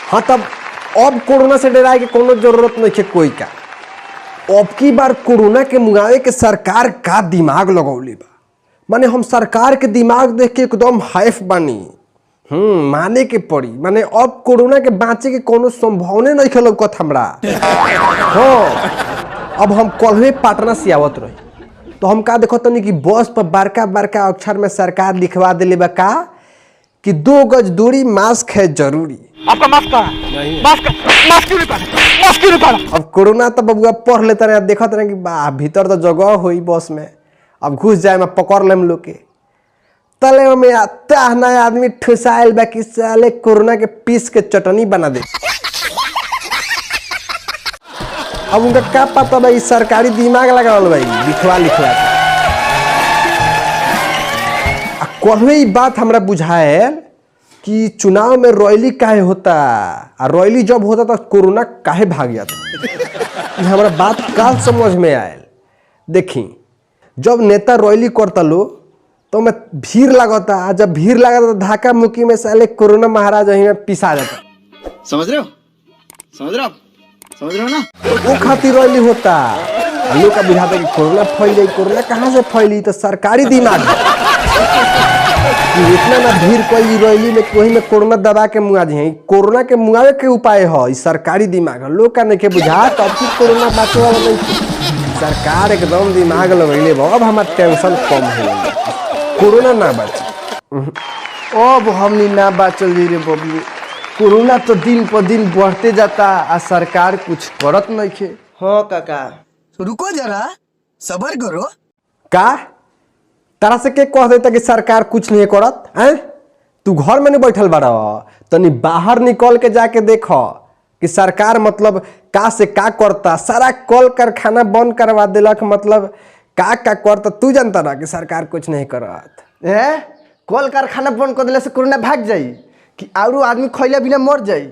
हाँ तब अब कोरोना से डराए के कोनो जरूरत नहीं है कोई का। अब की बार कोरोना के मुआवे के सरकार का दिमाग लगौली बा, माने हम सरकार के दिमाग देख के एकदम हैफ बानी। माने के पड़ी, माने अब कोरोना के बाँचे के कोनो संभावने नहीं लौकत हमरा। हाँ अब हम कल पटना से आवत रही तो हम का देखो तनी कि बस पर बड़का बड़का अक्षर में सरकार लिखवा दिले बा का कि 2 गज दूरी, मास्क है जरूरी। आपका मास्क कहाँ है? मास्क क्यों नहीं पहना? मास्क क्यों नहीं पहना? अब कोरोना तो बबुआ पढ़ लेते रहे, देखते रहे कि भीतर तो जगह हुई बस में, अब घुस जाए में पकड़ लेम लोग के तले में आता नया आदमी ठुसाइल बा कि साले कोरोना के पीस के चटनी बना दे। अब उनका क्या पता भाई, सरकारी दिमाग लगावल भाई लिखवा कल बात हमरा बुझाए कि चुनाव में रैली काहे होता, और रैली जब होता तो कोरोना काहे भाग जाता। हमारा बात काल समझ में आयल। देखी जब नेता रैली करता लो तो मैं भीड़ लगता, जब भीड़ लगता तो धक्का मुक्की में साले कोरोना महाराज वहीं में पिसा जाता। समझ रहे हो ना? वो खातिर रैली होता। लोग का बुझाता कि कोरोना फैल जाए, कोरोना कहाँ से फैली, तो सरकारी दिमाग इतना ना भीड़ कोई रैली में वही में कोरोना दबा के मुआ दी। कोरोना के मुआवे के उपाय है सरकारी दिमाग, लोग का नहीं बुझा तब कि कोरोना बाँचे वाला नहीं। सरकार एकदम दिमाग लगैले, अब हमार टेंशन कम हो, कोरोना ना बचे। अब हमनी ना बाचल जी रे बबलू, कोरोना तो दिन पर दिन बढ़ते जाता आ सरकार कुछ करत नहीं खे। हाँ काका रुको जरा, सबर करो। का तारा से के कह देता कि सरकार कुछ नहीं करत हैं? तू घर में नहीं बैठल बाड़ा, तनी बाहर निकल के जाके देख कि सरकार मतलब का से का करता। सारा कल कारखाना बंद करवा दिलक, मतलब का करता। तू जानता ना कि सरकार कुछ नहीं करत। कल कारखाना बंद कर दिला से कोरोना भाग जाई कि आउरो आदमी खैला बिना मर जाई?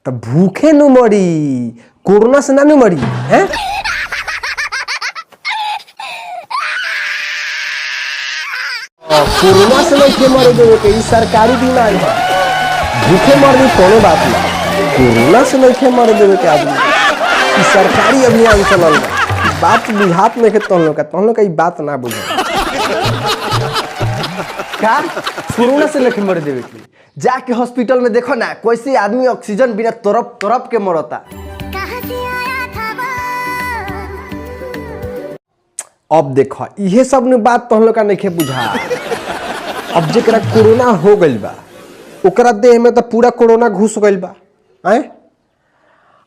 तो भूखे नु मरी, कोरोना से ना नु मरी हैं? कोरोना से नहीं मरे देवे के सरकारी दिमाग है। भूखे मरनी कोनो बात नहीं, कोरोना से नहीं मरे देवे के आदमी सरकारी अभियान चलल बात बुझात में के तुम लोग का बात ना बुझे। का कोरोना से लेके मर देवे की? जाके हॉस्पिटल में देखो ना कैसे आदमी ऑक्सीजन बिना तरप तरप के मरता। अब देखो ये सब ने बात तो हम लोग का नहीं बुझा। अब जरा कोरोना हो गइल बा ओकरा देह में तो पूरा कोरोना घुस गइल बा हैं?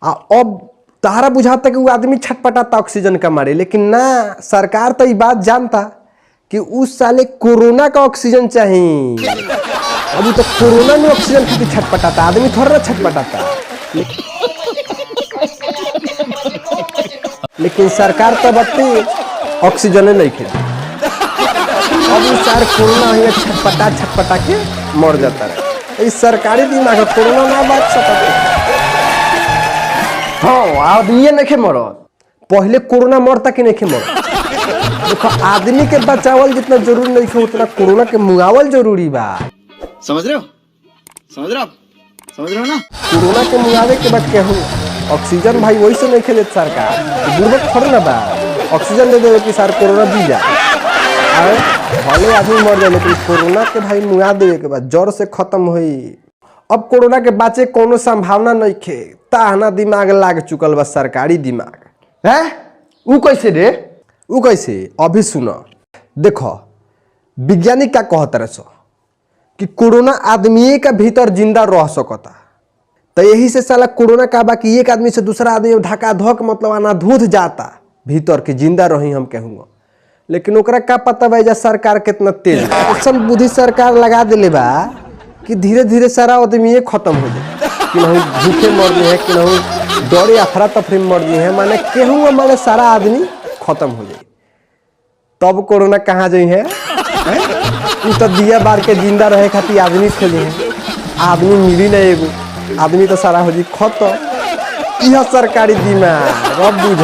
अब तारा बुझाता कि वो आदमी छटपटाता ऑक्सीजन का मारे, लेकिन ना सरकार तो ये बात जानता कि उस साले कोरोना का ऑक्सीजन चाहिए। अभी तो कोरोना में ऑक्सीजन खातिर छटपटाता, आदमी थोड़ा ना छटपटाता। लेकिन सरकार तो बत्ती ऑक्सीजन नहीं खेली। अभी सार कोरोना है छटपटा के मर जाता रहे। इस सरकारी दिमाग कोरोना ना बात सकता। हाँ आदमी नहीं मरत, पहले कोरोना मरता कि नहीं मरत। देखो आदमी के बचावल जितना जरूरी नहीं है उतना कोरोना के मुआवल जरूरी बा। समझ रहे हो ना? कोरोना के मुआवे के बाद केहू ऑक्सीजन भाई वही से नहीं खेले सरकार, बुर्बक थोड़ा ना बा ऑक्सीजन दे देवे कि सर कोरोना दी जा भले आदमी मर जाए, लेकिन कोरोना के भाई मुआ देवे के बाद जड़ से खत्म हुई। अब कोरोना के बाँचे कोनो संभावना नहीं खे, ताहना दिमाग लाग चुकल बा सरकारी दिमाग है। ऊ कैसे रे? ऊ कैसे अभी सुनो, देखो वैज्ञानिक क्या कहता रहे सो कि कोरोना आदमी का भीतर जिंदा रह सकता। तो यही से साला कोरोना का बा कि एक आदमी से दूसरा आदमी धक्का धक मतलब अनाधूत जाता भीतर के जिंदा रही हम कहूँगा। लेकिन ओकरा का पता बा सरकार कितना तेज ऐसा बुद्धि सरकार लगा दिले बा कि धीरे धीरे सारा आदमी खत्म हो जाए। कि नहीं भूखे मरनी है, कि नहीं डरे अफरा तफरी मरनी है, माने केहू माने सारा आदमी खत्म हो जाए। तब कोरोना कहाँ जाई है? तो दिया बार के जिंदा रहे खातिर आदमी खेली है, आदमी मिली नहीं एगो आदमी तो सारा हो जी खत्म। यह सरकारी दिमाग अब बुझ।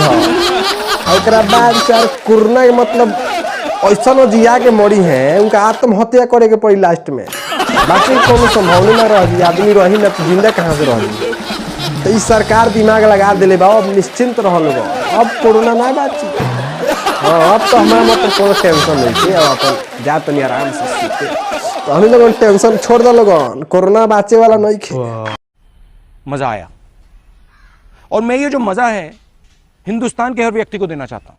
ओकरा बाद सर कोरोना के मतलब ऐसा जिया के मरी है, उनका आत्महत्या करे के पड़ी लास्ट में। बाकी कोनो संभावना ना रही, आदमी रही ना तो जिंदा कहाँ से रही। तो इस सरकार दिमाग लगा दिले बा, अब निश्चिंत रह लोग, अब कोरोना ना बात। हाँ, अब तो हमारा मतलब कोनो टेंशन नहीं थी, अब अपन जा तनी आराम से सीते। तो हम लोगों टेंशन छोड़ दो लोगन, कोरोना बाचे वाला नहीं खे। मजा आया, और मैं ये जो मजा है हिंदुस्तान के हर व्यक्ति को देना चाहता हूं।